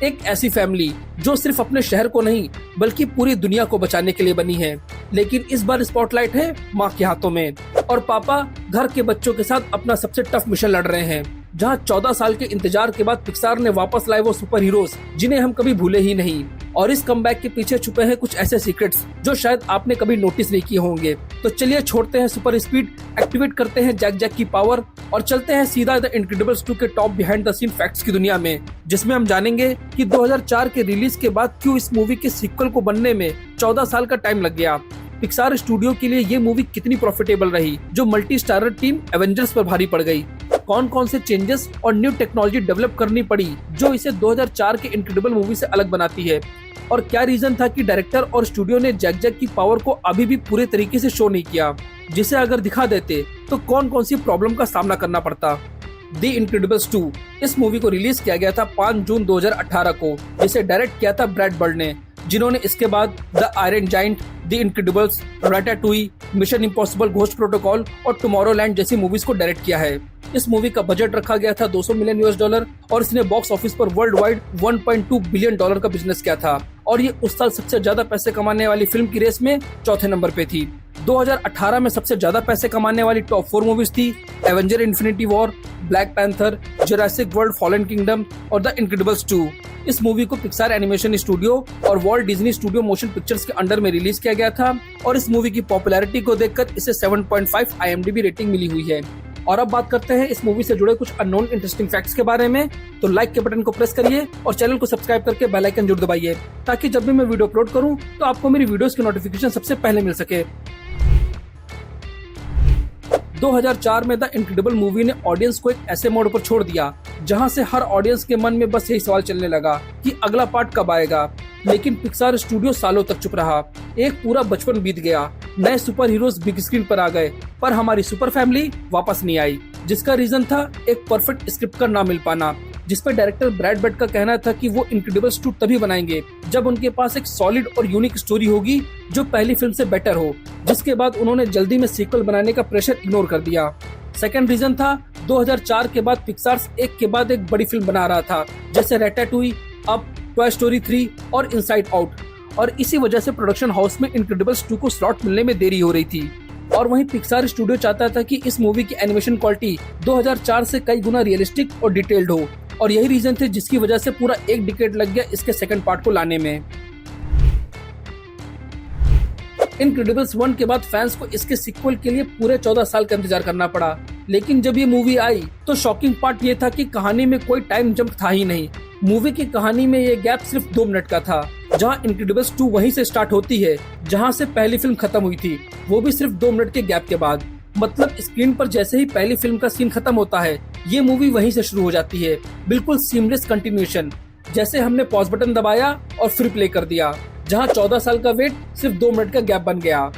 एक ऐसी फैमिली जो सिर्फ अपने शहर को नहीं बल्कि पूरी दुनिया को बचाने के लिए बनी है। लेकिन इस बार स्पॉटलाइट है माँ के हाथों में और पापा घर के बच्चों के साथ अपना सबसे टफ मिशन लड़ रहे हैं। जहाँ 14 साल के इंतजार के बाद पिक्सार ने वापस लाए वो सुपर हीरोज जिन्हें हम कभी भूले ही नहीं। और इस कमबैक के पीछे छुपे हैं कुछ ऐसे सीक्रेट्स जो शायद आपने कभी नोटिस नहीं किए होंगे। तो चलिए छोड़ते हैं सुपर स्पीड, एक्टिवेट करते हैं जैक की पावर और चलते हैं सीधा द इनक्रेडिबल्स 2 के top behind the scene facts की दुनिया में, जिसमें हम जानेंगे कि 2004 के रिलीज के बाद क्यों इस मूवी के सीक्वल को बनने में 14 साल का टाइम लग गया। पिक्सार स्टूडियो के लिए ये मूवी कितनी प्रॉफिटेबल रही जो मल्टी स्टारर टीम एवेंजर्स पर भारी पड़ गई। कौन कौन से चेंजेस और न्यू टेक्नोलॉजी डेवलप करनी पड़ी जो इसे 2004 के इनक्रेडिबल मूवी से अलग बनाती है। और क्या रीजन था कि डायरेक्टर और स्टूडियो ने जैक की पावर को अभी भी पूरे तरीके से शो नहीं किया, जिसे अगर दिखा देते तो कौन कौन सी प्रॉब्लम का सामना करना पड़ता। द इनक्रेडिबल्स 2 इस मूवी को रिलीज किया गया था 5 जून 2018 को, जिसे डायरेक्ट किया था ब्रैड बर्ड ने, जिन्होंने इसके बाद the Iron Giant, the Incredibles, Ratatouille, Mission Impossible, Ghost Protocol और टुमारोलैंड जैसी मूवीज को डायरेक्ट किया है। इस मूवी का बजट रखा गया था $200 मिलियन और इसने बॉक्स ऑफिस पर वर्ल्ड वाइड $1.2 बिलियन का बिजनेस किया था और ये उस साल सबसे ज्यादा पैसे कमाने वाली फिल्म की रेस में चौथे नंबर पे थी। 2018 में सबसे ज्यादा पैसे कमाने वाली टॉप 4 मूवीज थी Avenger infinity war, black panther, Jurassic world fallen kingdom और द इनक्रेडिबल्स 2। इस मूवी को पिक्सार एनिमेशन स्टूडियो और Walt Disney studio motion pictures के अंडर में रिलीज किया गया था और इस मूवी की पॉपुलैरिटी को देखकर इसे 7.5 IMDb रेटिंग मिली हुई है। और अब बात करते हैं इस मूवी से जुड़े कुछ अननोन इंटरेस्टिंग फैक्ट्स के बारे में। तो लाइक के बटन को प्रेस करिए और चैनल को सब्सक्राइब करके बेल आइकन जरूर दबाइए ताकि जब भी मैं वीडियो अपलोड करूं तो आपको मेरी वीडियोस की नोटिफिकेशन सबसे पहले मिल सके। 2004 में द इनक्रेडिबल मूवी ने ऑडियंस को एक ऐसे मोड पर छोड़ दिया जहां से हर ऑडियंस के मन में बस यही सवाल चलने लगा कि अगला पार्ट कब आएगा। लेकिन पिक्सार स्टूडियो सालों तक चुप रहा। एक पूरा बचपन बीत गया, नए सुपर हीरोज बिग स्क्रीन पर आ गए, पर हमारी सुपर फैमिली वापस नहीं आई, जिसका रीजन था एक परफेक्ट स्क्रिप्ट का ना मिल पाना, जिसपे डायरेक्टर ब्रैड बर्ड का कहना था कि वो इनक्रेडिबल्स 2 तभी बनाएंगे जब उनके पास एक सॉलिड और यूनिक स्टोरी होगी जो पहली फिल्म से बेटर हो, जिसके बाद उन्होंने जल्दी में सीक्वल बनाने का प्रेशर इग्नोर कर दिया। सेकंड रीजन था 2004 के बाद पिक्सार एक के बाद एक बड़ी फिल्म बना रहा था, जैसे रैटाटूई, अप, टॉय स्टोरी 3 और इनसाइड आउट, और इसी वजह से प्रोडक्शन हाउस में इनक्रेडिबल्स 2 को स्लॉट मिलने में देरी हो रही थी। और वहीं पिक्सार स्टूडियो चाहता था कि इस मूवी की एनिमेशन क्वालिटी 2004 से कई गुना रियलिस्टिक और डिटेल्ड हो, और यही रीजन थे जिसकी वजह से पूरा एक डिकेड लग गया इसके सेकंड पार्ट को लाने में। इनक्रेडिबल्स 1 के बाद फैंस को इसके सीक्वल के लिए पूरे 14 साल का इंतजार करना पड़ा। लेकिन जब ये मूवी आई तो शॉकिंग पार्ट ये था कि कहानी में कोई टाइम जंप था ही नहीं। मूवी की कहानी में ये गैप सिर्फ 2 मिनट का था, जहां इनक्रेडिबल्स 2 वहीं से स्टार्ट होती है जहां से पहली फिल्म खत्म हुई थी, वो भी सिर्फ 2 मिनट के गैप के बाद। मतलब स्क्रीन पर जैसे ही पहली फिल्म का सीन खत्म होता है ये मूवी वहीं से शुरू हो जाती है, बिल्कुल सीमलेस कंटिन्यूएशन, जैसे हमने पॉज बटन दबाया और फिर प्ले कर दिया, जहां 14 साल का वेट सिर्फ 2 मिनट का गैप बन गया।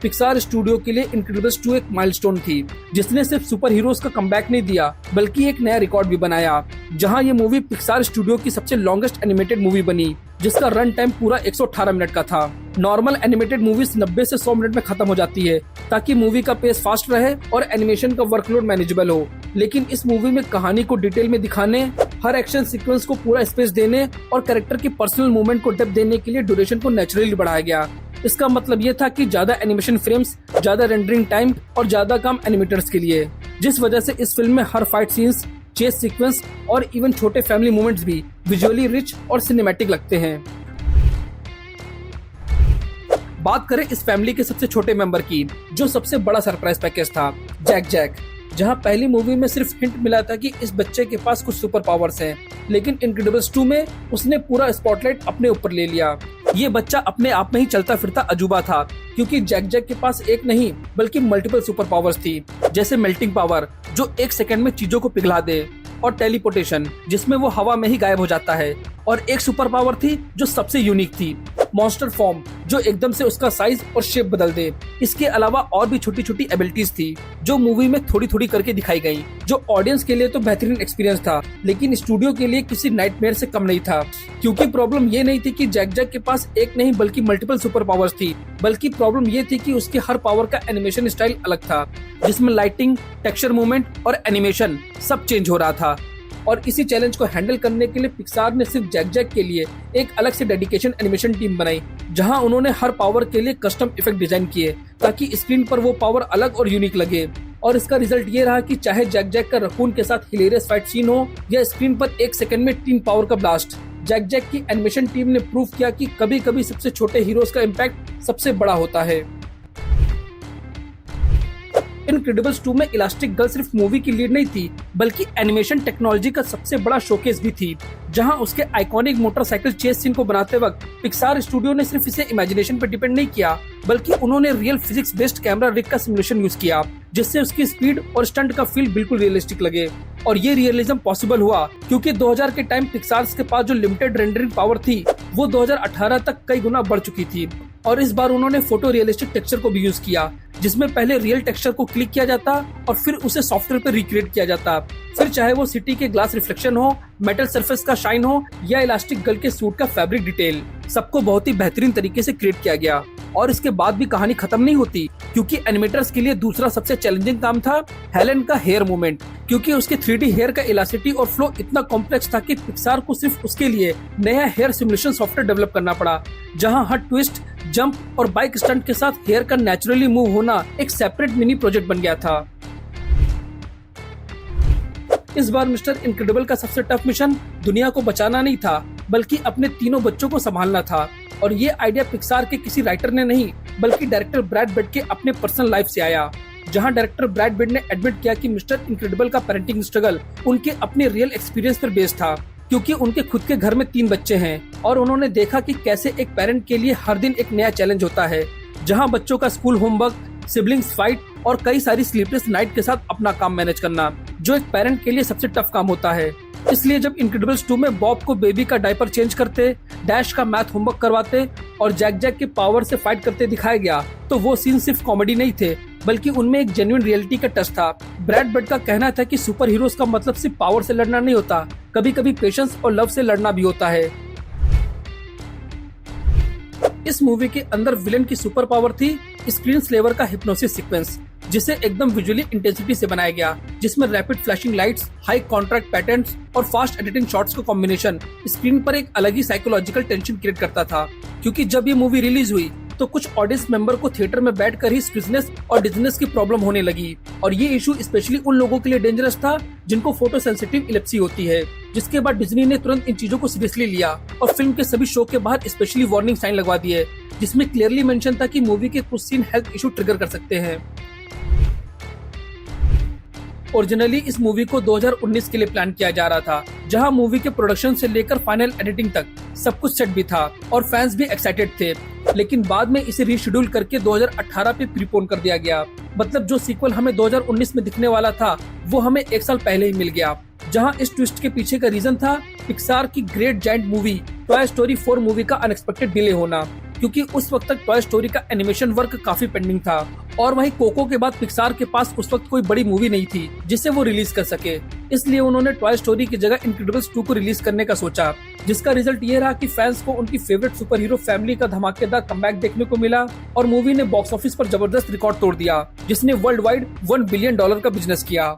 पिक्सार स्टूडियो के लिए इनक्रेडिबल्स 2 एक माइलस्टोन थी, जिसने सिर्फ सुपर हीरोज का कमबैक नहीं दिया बल्कि एक नया रिकॉर्ड भी बनाया, जहां ये मूवी पिक्सार स्टूडियो की सबसे लॉन्गेस्ट एनिमेटेड मूवी बनी, जिसका रन टाइम पूरा 118 मिनट का था। नॉर्मल एनिमेटेड मूवीज 90 से 100 मिनट में खत्म हो जाती है ताकि मूवी का पेस फास्ट रहे और एनिमेशन का वर्कलोड मैनेजेबल हो। लेकिन इस मूवी में कहानी को डिटेल में दिखाने, हर एक्शन सीक्वेंस को पूरा स्पेस देने और कैरेक्टर की पर्सनल मूवमेंट को डेप्थ देने के लिए ड्यूरेशन को नेचुरली बढ़ाया गया। इसका मतलब ये था कि ज्यादा एनिमेशन फ्रेम्स, ज्यादा रेंडरिंग टाइम और ज्यादा काम एनिमेटर्स के लिए, जिस वजह से इस फिल्म में हर फाइट सीन्स, चेस सीक्वेंस और इवन छोटे फैमिली मोमेंट्स भी विजुअली रिच और सिनेमैटिक लगते हैं। बात करें इस फैमिली के सबसे छोटे मेंबर की, जो सबसे बड़ा सरप्राइज पैकेज था, जैक, जहां पहली मूवी में सिर्फ हिंट मिला था कि इस बच्चे के पास कुछ सुपर पावर्स हैं, लेकिन इनक्रेडिबल्स 2 में उसने पूरा स्पॉटलाइट अपने ऊपर ले लिया। ये बच्चा अपने आप में ही चलता फिरता अजूबा था, क्योंकि जैक के पास एक नहीं बल्कि मल्टीपल सुपर पावर्स थी, जैसे मेल्टिंग पावर जो 1 सेकंड में चीजों को पिघला दे, और टेलीपोर्टेशन जिसमें वो हवा में ही गायब हो जाता है, और एक सुपर पावर थी जो सबसे यूनिक थी, मॉन्स्टर फॉर्म, जो एकदम से उसका साइज और शेप बदल दे। इसके अलावा और भी छोटी छोटी एबिलिटीज थी जो मूवी में थोड़ी थोड़ी करके दिखाई गई, जो ऑडियंस के लिए तो बेहतरीन एक्सपीरियंस था, लेकिन स्टूडियो के लिए किसी नाइटमेयर से कम नहीं था। क्योंकि प्रॉब्लम ये नहीं थी कि जैक के पास एक नहीं बल्कि मल्टीपल सुपर पावर्स थी, बल्कि प्रॉब्लम ये थी कि उसके हर पावर का एनिमेशन स्टाइल अलग था, जिसमें लाइटिंग, टेक्सचर मूवमेंट और एनिमेशन सब चेंज हो रहा था। और इसी चैलेंज को हैंडल करने के लिए पिक्सार ने सिर्फ जैक जैक के लिए एक अलग से डेडिकेशन एनिमेशन टीम बनाई, जहां उन्होंने हर पावर के लिए कस्टम इफेक्ट डिजाइन किए ताकि स्क्रीन पर वो पावर अलग और यूनिक लगे। और इसका रिजल्ट ये रहा कि चाहे जैक जैक का रकून के साथ हिलेरियस फाइट सीन हो या स्क्रीन पर 1 सेकंड में 3 पावर का ब्लास्ट, जैक जैक की एनिमेशन टीम ने प्रूव किया कि कभी कभी सबसे छोटे हीरोज का इम्पैक्ट सबसे बड़ा होता है। इनक्रेडिबल्स 2 में इलास्टिक गर्ल सिर्फ मूवी की लीड नहीं थी, बल्कि एनिमेशन टेक्नोलॉजी का सबसे बड़ा शोकेस भी थी, जहां उसके आइकॉनिक मोटरसाइकिल चेस सीन को बनाते वक्त पिक्सार स्टूडियो ने सिर्फ इसे इमेजिनेशन पर डिपेंड नहीं किया, बल्कि उन्होंने real physics based camera rig का सिमुलेशन यूज किया, जिससे उसकी स्पीड और स्टंट का फील बिल्कुल रियलिस्टिक लगे। और ये रियलिज्म पॉसिबल हुआ क्योंकि 2000 के टाइम पिक्सार के पास जो लिमिटेड रेंडरिंग पावर थी वो 2018 तक कई गुना बढ़ चुकी थी। और इस बार उन्होंने फोटो रियलिस्टिक टेक्सचर को भी यूज किया, जिसमें पहले रियल टेक्सचर को क्लिक किया जाता और फिर उसे सॉफ्टवेयर पर रिक्रिएट किया जाता, फिर चाहे वो सिटी के ग्लास रिफ्लेक्शन हो, मेटल सरफेस का शाइन हो या इलास्टिक गर्ल के सूट का फैब्रिक डिटेल, सबको बहुत ही बेहतरीन तरीके से क्रिएट किया गया। और इसके बाद भी कहानी खत्म नहीं होती, क्योंकि एनिमेटर्स के लिए दूसरा सबसे चैलेंजिंग काम था हेलेन का हेयर मूवमेंट, क्योंकि उसके 3D हेयर का इलास्टिसिटी और फ्लो इतना कॉम्प्लेक्स था कि पिक्सार को सिर्फ उसके लिए नया हेयर सिमुलेशन सॉफ्टवेयर डेवलप करना पड़ा, जहां हर ट्विस्ट, जंप और बाइक स्टंट के साथ हेयर का नेचुरली मूव होना एक सेपरेट मिनी प्रोजेक्ट बन गया था। इस बार मिस्टर इनक्रेडिबल का सबसे टफ मिशन दुनिया को बचाना नहीं था, बल्कि अपने तीनों बच्चों को संभालना था। और ये आइडिया पिक्सार के किसी राइटर ने नहीं, बल्कि डायरेक्टर ब्रैड पिट के अपने पर्सनल लाइफ से आया, जहां डायरेक्टर ब्रैड पिट ने एडमिट किया कि मिस्टर इनक्रेडिबल का पेरेंटिंग स्ट्रगल उनके अपने रियल एक्सपीरियंस पर बेस्ड था, क्योंकि उनके खुद के घर में 3 बच्चे हैं और उन्होंने देखा कि कैसे एक पेरेंट के लिए हर दिन एक नया चैलेंज होता है, जहां बच्चों का स्कूल होमवर्क, सिबलिंग्स फाइट और कई सारी स्लीपलेस नाइट के साथ अपना काम मैनेज करना, जो एक पेरेंट के लिए सबसे टफ काम होता है। इसलिए जब इनक्रेडिबल्स 2 में बॉब को बेबी का डायपर चेंज करते, डैश का मैथ होमवर्क करवाते और जैक जैक के पावर से फाइट करते दिखाया गया, तो वो सीन सिर्फ कॉमेडी नहीं थे, बल्कि उनमें एक जेन्युइन रियलिटी का टच था। ब्रैड पिट का कहना था कि सुपर हीरोज का मतलब सिर्फ पावर से लड़ना नहीं होता, कभी कभी पेशेंस और लव से लड़ना भी होता है। इस मूवी के अंदर विलेन की सुपर पावर थी स्क्रीन स्लेवर का हिप्नोसिस सीक्वेंस, जिसे एकदम विजुअली इंटेंसिटी से बनाया गया, जिसमें rapid flashing lights, high contrast patterns और फास्ट एडिटिंग शॉट्स का कॉम्बिनेशन स्क्रीन पर एक अलग ही साइकोलॉजिकल टेंशन क्रिएट करता था। क्योंकि जब ये मूवी रिलीज हुई तो कुछ ऑडियंस मेंबर को थिएटर में बैठकर ही स्क्विजनेस और डिजीनेस की प्रॉब्लम होने लगी, और ये इशू स्पेशली उन लोगों के लिए डेंजरस था जिनको फोटो सेंसिटिव इपिलेप्सी होती है। जिसके बाद डिज्नी ने तुरंत इन चीजों को सीरियसली लिया और फिल्म के सभी शो के बाहर स्पेशली वार्निंग साइन लगवा दिए, जिसमें क्लियरली मेंशन था कि मूवी के कुछ सीन हेल्थ इशू ट्रिगर कर सकते हैं। ओरिजिनली इस मूवी को 2019 के लिए प्लान किया जा रहा था, जहां मूवी के प्रोडक्शन से लेकर फाइनल एडिटिंग तक सब कुछ सेट भी था और फैंस भी एक्साइटेड थे, लेकिन बाद में इसे रीशेड्यूल करके 2018 पे प्रीपोन कर दिया गया। मतलब जो सीक्वल हमें 2019 में दिखने वाला था वो हमें 1 साल पहले ही मिल गया। जहां इस ट्विस्ट के पीछे का रीजन था पिक्सार की great giant movie toy story 4 movie का अनएक्सपेक्टेड डिले होना, क्योंकि उस वक्त तक टॉय स्टोरी का एनिमेशन वर्क काफी पेंडिंग था और वहीं कोको के बाद पिक्सार के पास उस वक्त कोई बड़ी मूवी नहीं थी जिसे वो रिलीज कर सके। इसलिए उन्होंने टॉय स्टोरी की जगह इनक्रेडिबल्स 2 को रिलीज करने का सोचा, जिसका रिजल्ट ये रहा कि फैंस को उनकी फेवरेट सुपर हीरो फैमिली का धमाकेदार कमबैक देखने को मिला और मूवी ने बॉक्स ऑफिस पर जबरदस्त रिकॉर्ड तोड़ दिया, जिसने वर्ल्ड वाइड $1 बिलियन का बिजनेस किया।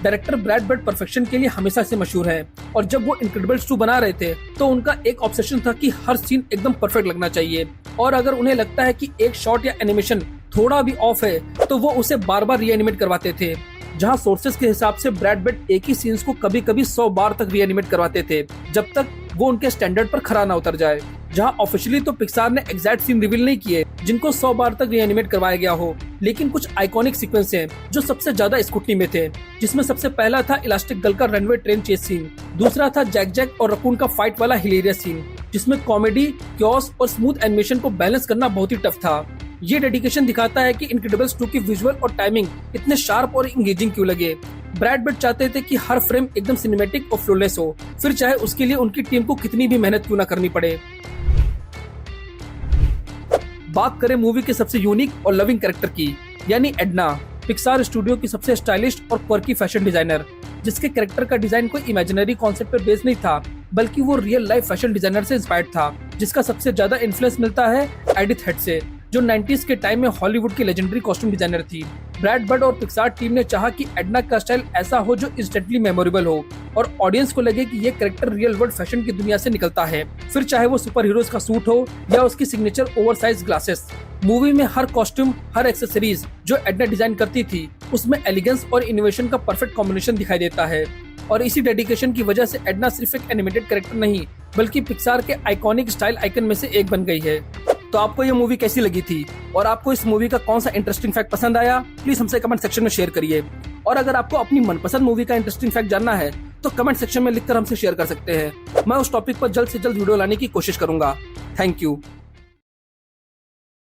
डायरेक्टर ब्रैड पिट परफेक्शन के लिए हमेशा से मशहूर हैं और जब वो इनक्रेडिबल्स 2 बना रहे थे तो उनका एक ऑब्सेशन था कि हर सीन एकदम परफेक्ट लगना चाहिए, और अगर उन्हें लगता है कि एक शॉट या एनिमेशन थोड़ा भी ऑफ है तो वो उसे बार बार रीएनिमेट करवाते थे। जहां सोर्सेज के हिसाब से ब्रैड पिट एक ही सीन्स को कभी कभी 100 बार तक रीएनिमेट करवाते थे, जब तक वो उनके स्टैंडर्ड पर खरा ना उतर जाए। जहां ऑफिशियली तो पिक्सार ने एग्जैक्ट सीन रिवील नहीं किए जिनको 100 बार तक रीएनिमेट करवाया गया हो, लेकिन कुछ आइकॉनिक सीक्वेंस हैं जो सबसे ज्यादा स्क्रूटनी में थे, जिसमें सबसे पहला था इलास्टिक गर्ल का रनवे ट्रेन चेस सीन, दूसरा था जैक जैक और रकून का फाइट वाला हिलेरियस सीन, जिसमें कॉमेडी, क्योस और स्मूथ एनिमेशन को बैलेंस करना बहुत ही टफ था। ये डेडिकेशन दिखाता है कि इनक्रेडिबल्स 2 की विजुअल और टाइमिंग इतने शार्प और इंगेजिंग क्यों लगे। ब्रैड पिट चाहते थे कि हर फ्रेम एकदम सिनेमैटिक और फ्लोलेस हो, फिर चाहे उसके लिए उनकी टीम को कितनी भी मेहनत क्यों ना करनी पड़े। बात करें मूवी के सबसे यूनिक और लविंग कैरेक्टर की, यानी एडना, पिक्सार स्टूडियो की सबसे स्टाइलिश और क्वर्की फैशन डिजाइनर, जिसके कैरेक्टर का डिजाइन कोई इमेजिनरी कॉन्सेप्ट पर बेस्ड नहीं था, बल्कि वो रियल लाइफ फैशन डिजाइनर से इंस्पायर्ड था, जिसका सबसे ज्यादा इन्फ्लुएंस मिलता है एडिथ हेड से, जो 90s के टाइम में हॉलीवुड की लेजेंडरी कॉस्ट्यूम डिजाइनर थी। ब्रैड बर्ड और पिक्सार टीम ने चाहा कि एडना का स्टाइल ऐसा हो जो इंस्टेंटली मेमोरेबल हो और ऑडियंस को लगे कि ये कैरेक्टर रियल वर्ल्ड फैशन की दुनिया से निकलता है, फिर चाहे वो सुपर हीरोज का सूट हो या उसकी सिग्नेचर ओवरसाइज ग्लासेस। मूवी में हर कॉस्ट्यूम, हर एक्सेसरीज जो एडना डिजाइन करती थी, उसमें एलिगेंस और इनोवेशन का परफेक्ट कॉम्बिनेशन दिखाई देता है। और इसी डेडिकेशन की वजह से एडना सिर्फ एक एनिमेटेड कैरेक्टर नहीं बल्कि पिक्सार के आइकॉनिक स्टाइल आइकन में से एक बन गई है। तो आपको ये मूवी कैसी लगी थी और आपको इस मूवी का कौन सा इंटरेस्टिंग फैक्ट पसंद आया, प्लीज हमसे कमेंट सेक्शन में शेयर करिए। और अगर आपको अपनी मनपसंद मूवी का इंटरेस्टिंग फैक्ट जानना है तो कमेंट सेक्शन में लिखकर हमसे शेयर कर सकते हैं। मैं उस टॉपिक पर जल्द से जल्द वीडियो लाने की कोशिश करूंगा। Thank you.